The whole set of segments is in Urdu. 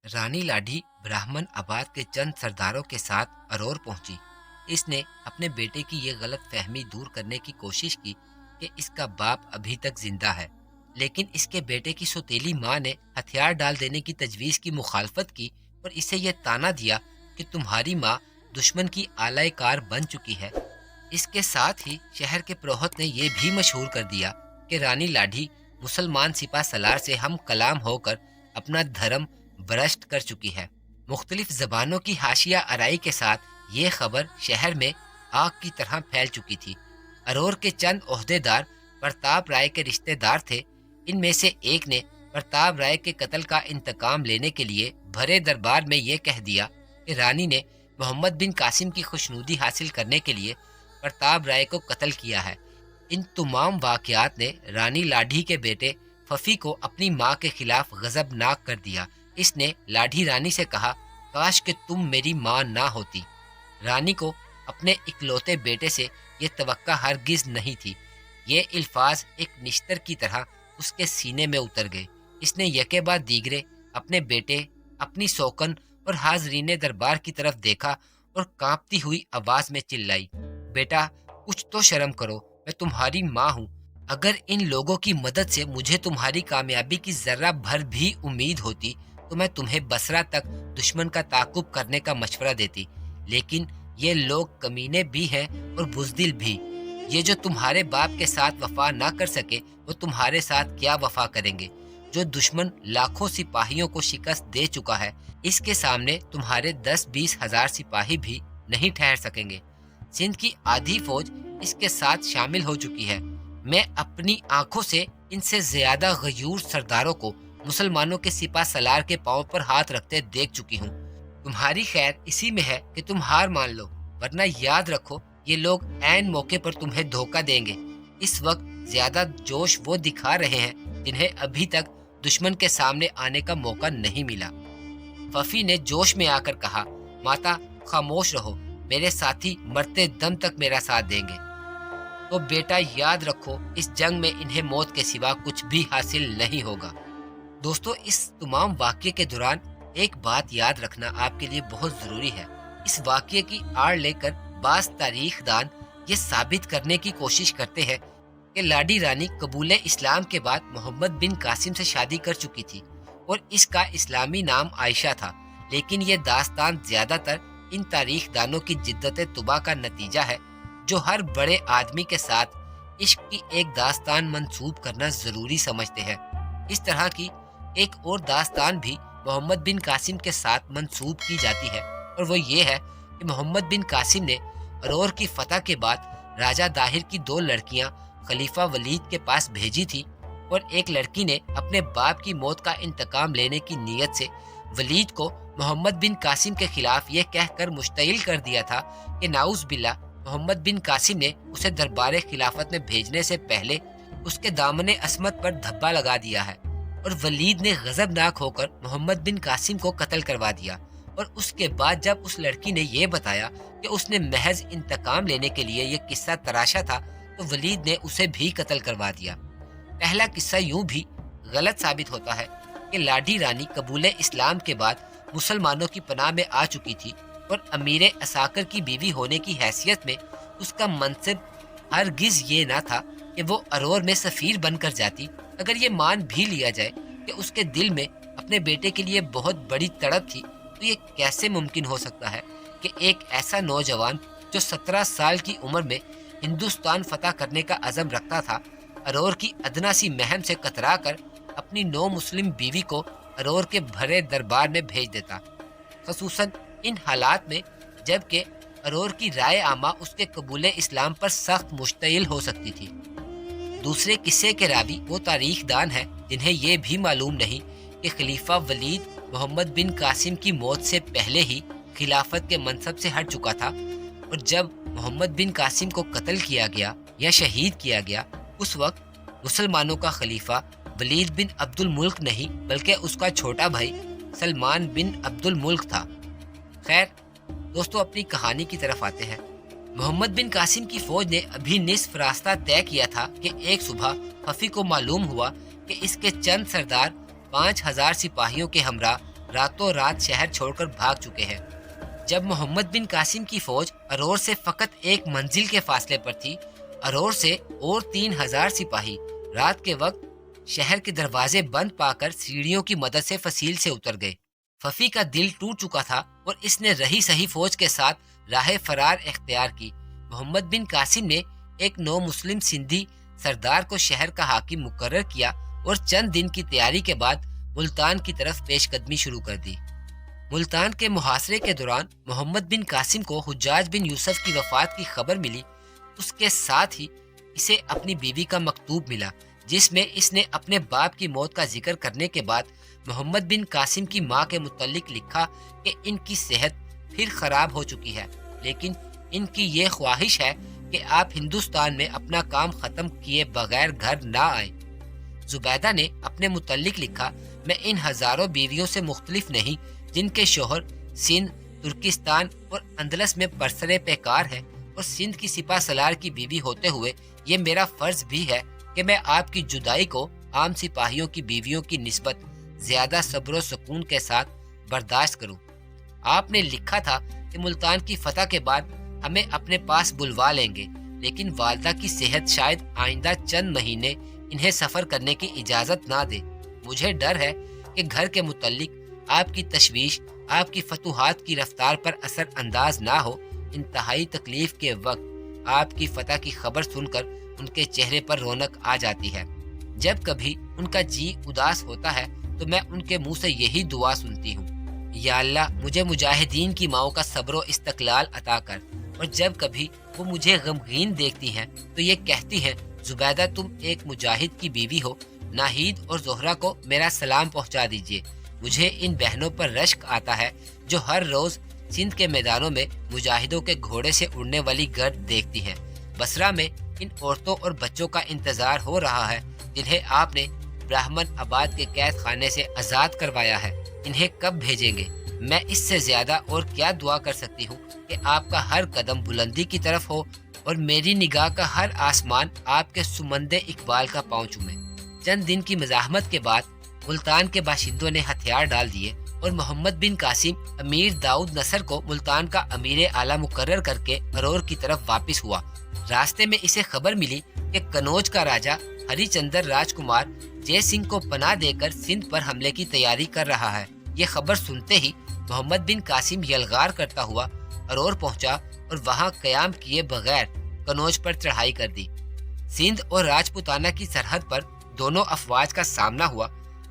رانی لاڈھی براہمن آباد کے چند سرداروں کے ساتھ ارور پہنچی۔ اس نے اپنے بیٹے کی یہ غلط فہمی دور کرنے کی کوشش کی کہ اس کا باپ ابھی تک زندہ ہے، لیکن اس کے بیٹے کی سوتیلی ماں نے ہتھیار ڈال دینے کی تجویز کی مخالفت کی اور اسے یہ تانا دیا کہ تمہاری ماں دشمن کی آلائے کار بن چکی ہے۔ اس کے ساتھ ہی شہر کے پروہت نے یہ بھی مشہور کر دیا کہ رانی لاڈھی مسلمان سپہ سالار سے ہم کلام ہو کر اپنا دھرم برشت کر چکی ہے۔ مختلف زبانوں کی حاشیہ آرائی کے ساتھ یہ خبر شہر میں آگ کی طرح پھیل چکی تھی۔ ارور کے چند عہدے دار پرتاپ رائے کے رشتہ دار تھے۔ ان میں سے ایک نے پرتاپ رائے کے قتل کا انتقام لینے کے لیے بھرے دربار میں یہ کہہ دیا کہ رانی نے محمد بن قاسم کی خوشنودی حاصل کرنے کے لیے پرتاپ رائے کو قتل کیا ہے۔ ان تمام واقعات نے رانی لاڈھی کے بیٹے ففی کو اپنی ماں کے خلاف غضبناک کر دیا۔ اس نے لاڈھی رانی سے کہا، کاش کہ تم میری ماں نہ ہوتی۔ رانی کو اپنے اکلوتے بیٹے سے یہ توقع ہرگز نہیں تھی۔ یہ الفاظ ایک نشتر کی طرح اس کے سینے میں اتر گئے۔ اس نے یکے بعد دیگرے اپنے بیٹے، اپنی سوکن اور حاضرین دربار کی طرف دیکھا اور کانپتی ہوئی آواز میں چلائی، بیٹا کچھ تو شرم کرو، میں تمہاری ماں ہوں۔ اگر ان لوگوں کی مدد سے مجھے تمہاری کامیابی کی ذرہ بھر بھی امید ہوتی تو میں تمہیں بصرہ تک دشمن کا تعاقب کرنے کا مشورہ دیتی، لیکن یہ لوگ کمینے بھی ہیں اور بزدل بھی۔ یہ جو تمہارے باپ کے ساتھ وفا نہ کر سکے وہ تمہارے ساتھ کیا وفا کریں گے؟ جو دشمن لاکھوں سپاہیوں کو شکست دے چکا ہے، اس کے سامنے تمہارے 10-20 ہزار سپاہی بھی نہیں ٹھہر سکیں گے۔ سندھ کی آدھی فوج اس کے ساتھ شامل ہو چکی ہے۔ میں اپنی آنکھوں سے ان سے زیادہ غیور سرداروں کو مسلمانوں کے سپہ سالار کے پاؤں پر ہاتھ رکھتے دیکھ چکی ہوں۔ تمہاری خیر اسی میں ہے کہ تم ہار مان لو، ورنہ یاد رکھو یہ لوگ عین موقع پر تمہیں دھوکہ دیں گے۔ اس وقت زیادہ جوش وہ دکھا رہے ہیں جنہیں ابھی تک دشمن کے سامنے آنے کا موقع نہیں ملا۔ ففی نے جوش میں آ کر کہا، ماتا خاموش رہو، میرے ساتھی مرتے دم تک میرا ساتھ دیں گے۔ تو بیٹا یاد رکھو، اس جنگ میں انہیں موت کے سوا کچھ بھی حاصل نہیں ہوگا۔ دوستو، اس تمام واقعے کے دوران ایک بات یاد رکھنا آپ کے لیے بہت ضروری ہے۔ اس واقعے کی آڑ لے کر بعض تاریخ دان یہ ثابت کرنے کی کوشش کرتے ہیں کہ لاڈی رانی قبول اسلام کے بعد محمد بن قاسم سے شادی کر چکی تھی اور اس کا اسلامی نام عائشہ تھا، لیکن یہ داستان زیادہ تر ان تاریخ دانوں کی جدت طبع کا نتیجہ ہے جو ہر بڑے آدمی کے ساتھ عشق کی ایک داستان منسوب کرنا ضروری سمجھتے ہیں۔ اس طرح کی ایک اور داستان بھی محمد بن قاسم کے ساتھ منسوب کی جاتی ہے، اور وہ یہ ہے کہ محمد بن قاسم نے ارور کی فتح کے بعد راجہ داہر کی 2 لڑکیاں خلیفہ ولید کے پاس بھیجی تھی، اور ایک لڑکی نے اپنے باپ کی موت کا انتقام لینے کی نیت سے ولید کو محمد بن قاسم کے خلاف یہ کہہ کر مشتعل کر دیا تھا کہ نعوذ باللہ محمد بن قاسم نے اسے دربار خلافت میں بھیجنے سے پہلے اس کے دامن عصمت پر دھبا لگا دیا ہے، اور ولید نے غضبناک ہو کر محمد بن قاسم کو قتل کروا دیا۔ اور اس کے بعد جب اس لڑکی نے یہ بتایا کہ اس نے محض انتقام لینے کے لیے یہ قصہ تراشا تھا تو ولید نے اسے بھی قتل کروا دیا۔ پہلا قصہ یوں بھی غلط ثابت ہوتا ہے کہ لاڈھی رانی قبول اسلام کے بعد مسلمانوں کی پناہ میں آ چکی تھی، اور امیر عساکر کی بیوی ہونے کی حیثیت میں اس کا منصب ہرگز یہ نہ تھا کہ وہ ارور میں سفیر بن کر جاتی۔ اگر یہ مان بھی لیا جائے کہ اس کے دل میں اپنے بیٹے کے لیے بہت بڑی تڑپ تھی، تو یہ کیسے ممکن ہو سکتا ہے کہ ایک ایسا نوجوان جو 17 سال کی عمر میں ہندوستان فتح کرنے کا عزم رکھتا تھا، ارور کی ادنا سی مہم سے کترا کر اپنی نو مسلم بیوی کو ارور کے بھرے دربار میں بھیج دیتا، خصوصاً ان حالات میں جب کہ ارور کی رائے عامہ اس کے قبول اسلام پر سخت مشتعل ہو سکتی تھی۔ دوسرے قصے کے راوی وہ تاریخ دان ہیں جنہیں یہ بھی معلوم نہیں کہ خلیفہ ولید محمد بن قاسم کی موت سے پہلے ہی خلافت کے منصب سے ہٹ چکا تھا، اور جب محمد بن قاسم کو قتل کیا گیا یا شہید کیا گیا، اس وقت مسلمانوں کا خلیفہ ولید بن عبد الملک نہیں بلکہ اس کا چھوٹا بھائی سلمان بن عبد الملک تھا۔ خیر دوستو، اپنی کہانی کی طرف آتے ہیں۔ محمد بن قاسم کی فوج نے ابھی نصف راستہ طے کیا تھا کہ ایک صبح ففی کو معلوم ہوا کہ اس کے چند سردار 5000 سپاہیوں کے ہمراہ راتوں رات شہر چھوڑ کر بھاگ چکے ہیں۔ جب محمد بن قاسم کی فوج ارور سے فقط ایک منزل کے فاصلے پر تھی، ارور سے اور 3000 سپاہی رات کے وقت شہر کے دروازے بند پا کر سیڑھیوں کی مدد سے فصیل سے اتر گئے۔ ففی کا دل ٹوٹ چکا تھا اور اس نے رہی سہی فوج کے ساتھ راہ فرار اختیار کی۔ محمد بن قاسم نے ایک نو مسلم سندھی سردار کو شہر کا حاکم مقرر کیا اور چند دن کی تیاری کے بعد ملتان کی طرف پیش قدمی شروع کر دی۔ ملتان کے محاصرے کے دوران محمد بن قاسم کو حجاج بن یوسف کی وفات کی خبر ملی۔ اس کے ساتھ ہی اسے اپنی بیوی کا مکتوب ملا، جس میں اس نے اپنے باپ کی موت کا ذکر کرنے کے بعد محمد بن قاسم کی ماں کے متعلق لکھا کہ ان کی صحت پھر خراب ہو چکی ہے، لیکن ان کی یہ خواہش ہے کہ آپ ہندوستان میں اپنا کام ختم کیے بغیر گھر نہ آئیں۔ زبیدہ نے اپنے متعلق لکھا، میں ان ہزاروں بیویوں سے مختلف نہیں جن کے شوہر سندھ، ترکستان اور اندلس میں برسر پیکار ہیں، اور سندھ کی سپہ سالار کی بیوی ہوتے ہوئے یہ میرا فرض بھی ہے کہ میں آپ کی جدائی کو عام سپاہیوں کی بیویوں کی نسبت زیادہ صبر و سکون کے ساتھ برداشت کروں۔ آپ نے لکھا تھا کہ ملتان کی فتح کے بعد ہمیں اپنے پاس بلوا لیں گے، لیکن والدہ کی صحت شاید آئندہ چند مہینے انہیں سفر کرنے کی اجازت نہ دے۔ مجھے ڈر ہے کہ گھر کے متعلق آپ کی تشویش آپ کی فتوحات کی رفتار پر اثر انداز نہ ہو۔ انتہائی تکلیف کے وقت آپ کی فتح کی خبر سن کر ان کے چہرے پر رونق آ جاتی ہے۔ جب کبھی ان کا جی اداس ہوتا ہے تو میں ان کے منہ سے یہی دعا سنتی ہوں، یا اللہ مجھے مجاہدین کی ماؤں کا صبر و استقلال عطا کر۔ اور جب کبھی وہ مجھے غمگین دیکھتی ہیں تو یہ کہتی ہیں، زبیدہ تم ایک مجاہد کی بیوی ہو، ناہید اور زہرہ کو میرا سلام پہنچا دیجیے۔ مجھے ان بہنوں پر رشک آتا ہے جو ہر روز سندھ کے میدانوں میں مجاہدوں کے گھوڑے سے اڑنے والی گرد دیکھتی ہیں۔ بصرہ میں ان عورتوں اور بچوں کا انتظار ہو رہا ہے جنہیں آپ نے براہمن آباد کے قید خانے سے آزاد کروایا ہے۔ انہیں کب بھیجیں گے؟ میں اس سے زیادہ اور کیا دعا کر سکتی ہوں کہ آپ کا ہر قدم بلندی کی طرف ہو اور میری نگاہ کا ہر آسمان آپ کے سمند اقبال کا پاؤں چومے۔ چند دن کی مزاحمت کے بعد ملتان کے باشندوں نے ہتھیار ڈال دیے اور محمد بن قاسم امیر داؤد نصر کو ملتان کا امیر اعلیٰ مقرر کر کے ارور کی طرف واپس ہوا۔ راستے میں اسے خبر ملی کہ کنوج کا راجہ ہری چندر راج کمار جے سنگھ کو پناہ دے کر سندھ پر حملے کی تیاری کر رہا ہے۔ یہ خبر سنتے ہی محمد بن قاسم یلغار کرتا ہوا ارور پہنچا اور وہاں قیام کیے بغیر کنوج پر چڑھائی کر دی۔ سندھ اور راجپوتانہ کی سرحد پر دونوں افواج کا سامنا ہوا۔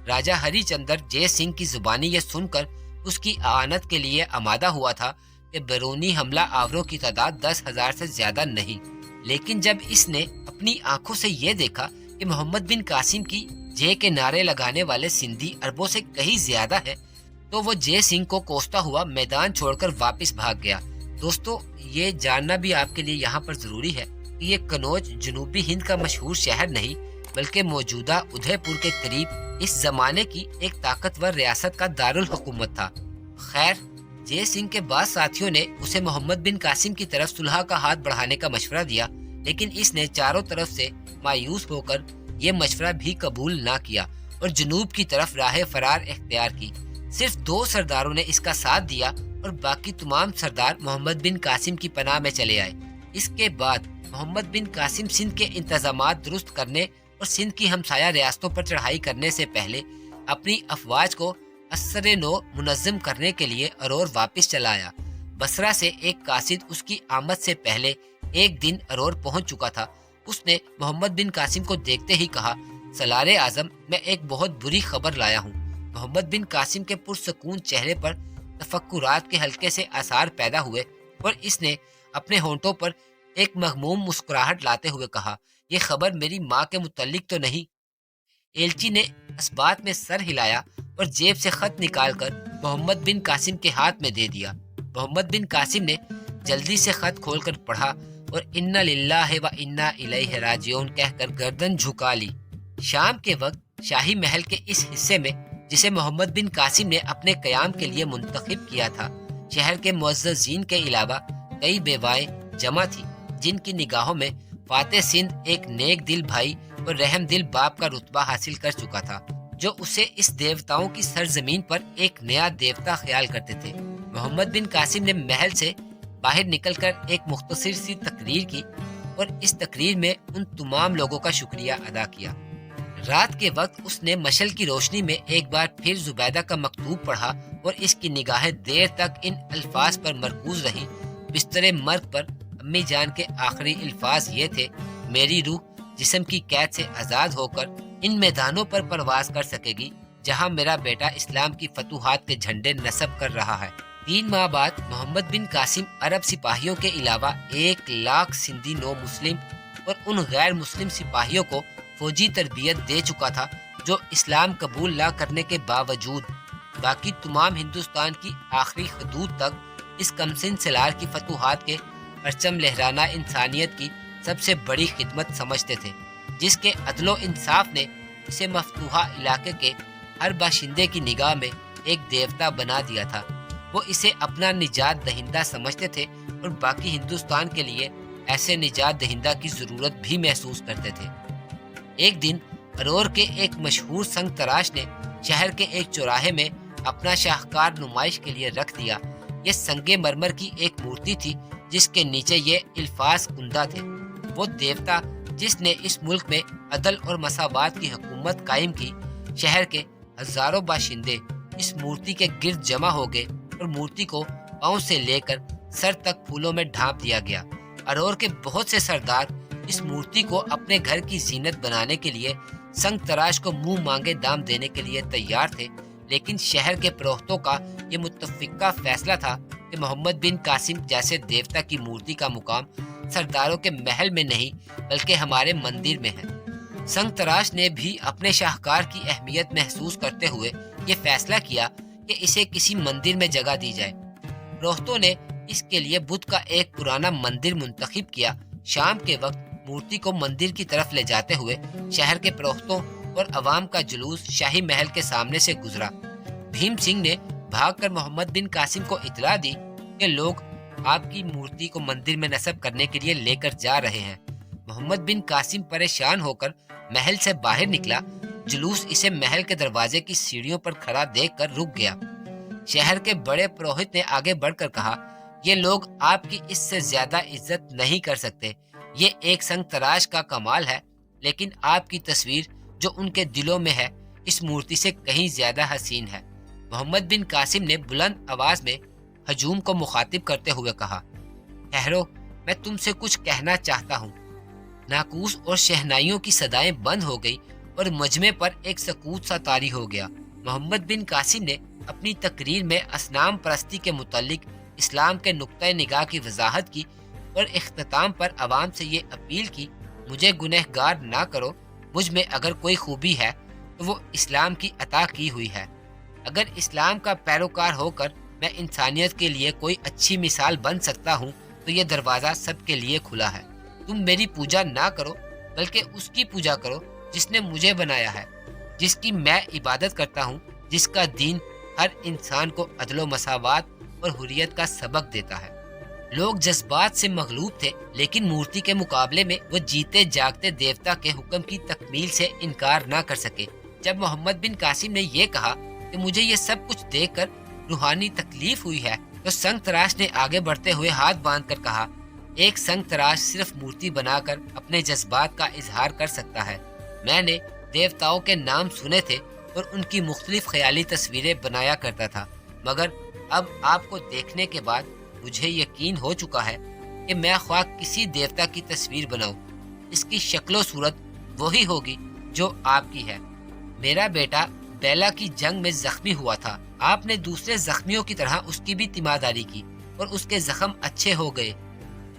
راجہ ہری چندر جے سنگھ کی زبانی یہ سن کر اس کی اعانت کے لیے آمادہ ہوا تھا کہ بیرونی حملہ آوروں کی تعداد 10,000 سے زیادہ نہیں، لیکن جب اس نے اپنی آنکھوں سے یہ دیکھا کہ محمد بن قاسم کی جے کے نعرے لگانے والے سندھی اربوں سے کہیں زیادہ ہے تو وہ جے سنگھ کو کوستا ہوا میدان چھوڑ کر واپس بھاگ گیا۔ دوستو، یہ جاننا بھی آپ کے لیے یہاں پر ضروری ہے کہ یہ کنوج جنوبی ہند کا مشہور شہر نہیں بلکہ موجودہ ادھے پور کے قریب اس زمانے کی ایک طاقتور ریاست کا دارالحکومت تھا۔ خیر، جے سنگھ کے بعض ساتھیوں نے اسے محمد بن قاسم کی طرف صلح کا ہاتھ بڑھانے کا مشورہ دیا، لیکن اس نے چاروں طرف سے مایوس ہو کر یہ مشورہ بھی قبول نہ کیا اور جنوب کی طرف راہ فرار اختیار کی۔ صرف 2 سرداروں نے اس کا ساتھ دیا اور باقی تمام سردار محمد بن قاسم کی پناہ میں چلے آئے۔ اس کے بعد محمد بن قاسم سندھ کے انتظامات درست کرنے اور سندھ کی ہمسایہ ریاستوں پر چڑھائی کرنے سے پہلے اپنی افواج کو اثر نو منظم کرنے کے لیے ارور واپس چلا آیا۔ بصرہ سے ایک قاصد اس کی آمد سے پہلے ایک دن ارور پہنچ چکا تھا۔ اس نے محمد بن قاسم کو دیکھتے ہی کہا، سالار اعظم، میں ایک بہت بری خبر لایا ہوں۔ محمد بن قاسم کے پرسکون چہرے پر تفکرات کے ہلکے سے آثار پیدا ہوئے اور اس نے اپنے ہونٹوں پر ایک مغموم مسکراہٹ لاتے ہوئے کہا، یہ خبر میری ماں کے متعلق تو نہیں؟ ایلچی نے اس بات میں سر ہلایا اور جیب سے خط نکال کر محمد بن قاسم کے ہاتھ میں دے دیا۔ محمد بن قاسم نے جلدی سے خط کھول کر پڑھا اور انا للہ و انا الیہ راجعون کہہ کر گردن جھکا لی۔ شام کے وقت شاہی محل کے اس حصے میں جسے محمد بن قاسم نے اپنے قیام کے لیے منتخب کیا تھا، شہر کے معززین کے علاوہ کئی بیوائیں جمع تھی جن کی نگاہوں میں فاتح سندھ ایک نیک دل بھائی اور رحم دل باپ کا رتبہ حاصل کر چکا تھا، جو اسے اس دیوتاؤں کی سرزمین پر ایک نیا دیوتا خیال کرتے تھے۔ محمد بن قاسم نے محل سے باہر نکل کر ایک مختصر سی تقریر کی اور اس تقریر میں ان تمام لوگوں کا شکریہ ادا کیا۔ رات کے وقت اس نے مشعل کی روشنی میں ایک بار پھر زبیدہ کا مکتوب پڑھا اور اس کی نگاہیں دیر تک ان الفاظ پر مرکوز رہی۔ بستر مرگ پر امی جان کے آخری الفاظ یہ تھے: میری روح جسم کی قید سے آزاد ہو کر ان میدانوں پر پرواز کر سکے گی جہاں میرا بیٹا اسلام کی فتوحات کے جھنڈے نصب کر رہا ہے۔ 3 ماہ بعد محمد بن قاسم عرب سپاہیوں کے علاوہ 1,00,000 سندھی نو مسلم اور ان غیر مسلم سپاہیوں کو فوجی تربیت دے چکا تھا جو اسلام قبول نہ کرنے کے باوجود باقی تمام ہندوستان کی آخری حدود تک اس کمسن سلار کی فتوحات کے پرچم لہرانا انسانیت کی سب سے بڑی خدمت سمجھتے تھے، جس کے عدل و انصاف نے اسے مفتوحہ علاقے کے ہر باشندے کی نگاہ میں ایک دیوتا بنا دیا تھا۔ وہ اسے اپنا نجات دہندہ سمجھتے تھے اور باقی ہندوستان کے لیے ایسے نجات دہندہ کی ضرورت بھی محسوس کرتے تھے۔ ایک دن ارور کے ایک مشہور سنگ تراش نے شہر کے ایک چوراہے میں اپنا شاہکار نمائش کے لیے رکھ دیا۔ یہ سنگ مرمر کی ایک مورتی تھی جس کے نیچے یہ الفاظ کندہ تھے: وہ دیوتا جس نے اس ملک میں عدل اور مساوات کی حکومت قائم کی۔ شہر کے ہزاروں باشندے اس مورتی کے گرد جمع ہو گئے اور مورتی کو پاؤں سے لے کر سر تک پھولوں میں ڈھانپ دیا گیا۔ ارور کے بہت سے سردار اس مورتی کو اپنے گھر کی زینت بنانے کے لیے سنگ تراش کو منہ مانگے دام دینے کے لیے تیار تھے، لیکن شہر کے پروہتوں کا یہ متفقہ فیصلہ تھا کہ محمد بن قاسم جیسے دیوتا کی مورتی کا مقام سرداروں کے محل میں نہیں بلکہ ہمارے مندر میں ہے۔ سنگ تراش نے بھی اپنے شاہکار کی اہمیت محسوس کرتے ہوئے یہ فیصلہ کیا کہ اسے کسی مندر میں جگہ دی جائے۔ پروہتوں نے اس کے لیے بدھ کا ایک پرانا مندر منتخب کیا۔ شام کے وقت مورتی کو مندر کی طرف لے جاتے ہوئے شہر کے پروہتوں اور عوام کا جلوس شاہی محل کے سامنے سے گزرا۔ بھیم سنگھ نے بھاگ کر محمد بن قاسم کو اطلاع دی کہ لوگ آپ کی مورتی کو مندر میں نصب کرنے کے لیے لے کر جا رہے ہیں۔ محمد بن قاسم پریشان ہو کر محل سے باہر نکلا۔ جلوس اسے محل کے دروازے کی سیڑھیوں پر کھڑا دیکھ کر رک گیا۔ شہر کے بڑے پروہت نے آگے بڑھ کر کہا: یہ لوگ آپ کی اس سے زیادہ عزت نہیں کر سکتے۔ یہ ایک سنگ تراش کا کمال ہے، لیکن آپ کی تصویر جو ان کے دلوں میں ہے اس مورتی سے کہیں زیادہ حسین ہے۔ محمد بن قاسم نے بلند آواز میں ہجوم کو مخاطب کرتے ہوئے کہا: ٹھہرو، میں تم سے کچھ کہنا چاہتا ہوں۔ ناقوس اور شہنائیوں کی صدائیں بند ہو گئی اور مجمع پر ایک سکوت سا طاری ہو گیا۔ محمد بن قاسم نے اپنی تقریر میں اصنام پرستی کے متعلق اسلام کے نقطۂ نگاہ کی وضاحت کی اور اختتام پر عوام سے یہ اپیل کی: مجھے گنہگار نہ کرو، مجھ میں اگر کوئی خوبی ہے تو وہ اسلام کی عطا کی ہوئی ہے۔ اگر اسلام کا پیروکار ہو کر میں انسانیت کے لیے کوئی اچھی مثال بن سکتا ہوں تو یہ دروازہ سب کے لیے کھلا ہے۔ تم میری پوجا نہ کرو بلکہ اس کی پوجا کرو جس نے مجھے بنایا ہے، جس کی میں عبادت کرتا ہوں، جس کا دین ہر انسان کو عدل و مساوات اور حریت کا سبق دیتا ہے۔ لوگ جذبات سے مغلوب تھے، لیکن مورتی کے مقابلے میں وہ جیتے جاگتے دیوتا کے حکم کی تکمیل سے انکار نہ کر سکے۔ جب محمد بن قاسم نے یہ کہا کہ مجھے یہ سب کچھ دیکھ کر روحانی تکلیف ہوئی ہے، تو سنگ تراش نے آگے بڑھتے ہوئے ہاتھ باندھ کر کہا: ایک سنگ تراش صرف مورتی بنا کر اپنے جذبات کا اظہار کر سکتا ہے۔ میں نے دیوتاؤں کے نام سنے تھے اور ان کی مختلف خیالی تصویریں بنایا کرتا تھا، مگر اب آپ کو دیکھنے کے بعد مجھے یقین ہو چکا ہے کہ میں خواہ کسی دیوتا کی تصویر بناؤں، اس کی شکل و صورت وہی ہوگی جو آپ کی ہے۔ میرا بیٹا بیلا کی جنگ میں زخمی ہوا تھا، آپ نے دوسرے زخمیوں کی طرح اس کی بھی تیمارداری کی اور اس کے زخم اچھے ہو گئے،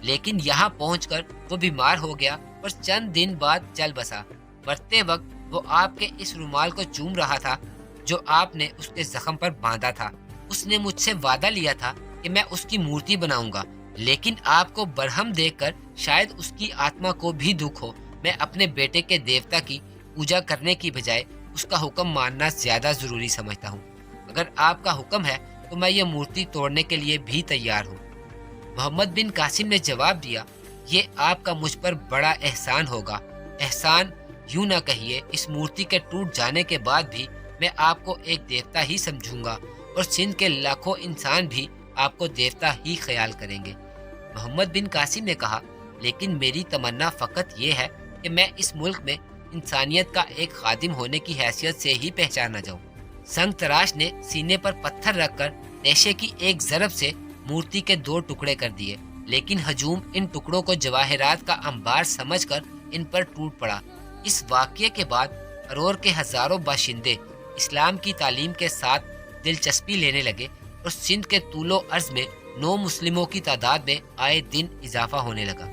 لیکن یہاں پہنچ کر وہ بیمار ہو گیا اور چند دن بعد چل بسا۔ مرتے وقت وہ آپ کے اس رومال کو چوم رہا تھا جو آپ نے اس کے زخم پر باندھا تھا۔ اس نے مجھ سے وعدہ لیا تھا کہ میں اس کی مورتی بناؤں گا، لیکن آپ کو برہم دیکھ کر شاید اس کی آتما کو بھی دکھ ہو۔ میں اپنے بیٹے کے دیوتا کی پوجا کرنے کی بجائے اس کا حکم ماننا زیادہ ضروری سمجھتا ہوں۔ اگر آپ کا حکم ہے تو میں یہ مورتی توڑنے کے لیے بھی تیار ہوں۔ محمد بن قاسم نے جواب دیا: یہ آپ کا مجھ پر بڑا احسان ہوگا۔ احسان یوں نہ کہیے، اس مورتی کے ٹوٹ جانے کے بعد بھی میں آپ کو ایک دیوتا ہی سمجھوں گا، اور سندھ کے لاکھوں انسان بھی آپ کو دیوتا ہی خیال کریں گے۔ محمد بن قاسم نے کہا، لیکن میری تمنا فقط یہ ہے کہ میں اس ملک میں انسانیت کا ایک خادم ہونے کی حیثیت سے ہی پہچانا جاؤں۔ سنگ تراش نے سینے پر پتھر رکھ کر نیشے کی ایک ضرب سے مورتی کے 2 ٹکڑے کر دیے، لیکن ہجوم ان ٹکڑوں کو جواہرات کا انبار سمجھ کر ان پر ٹوٹ پڑا۔ اس واقعے کے بعد ارور کے ہزاروں باشندے اسلام کی تعلیم کے ساتھ دلچسپی لینے لگے، اور سندھ کے طول و عرض میں نو مسلموں کی تعداد میں آئے دن اضافہ ہونے لگا۔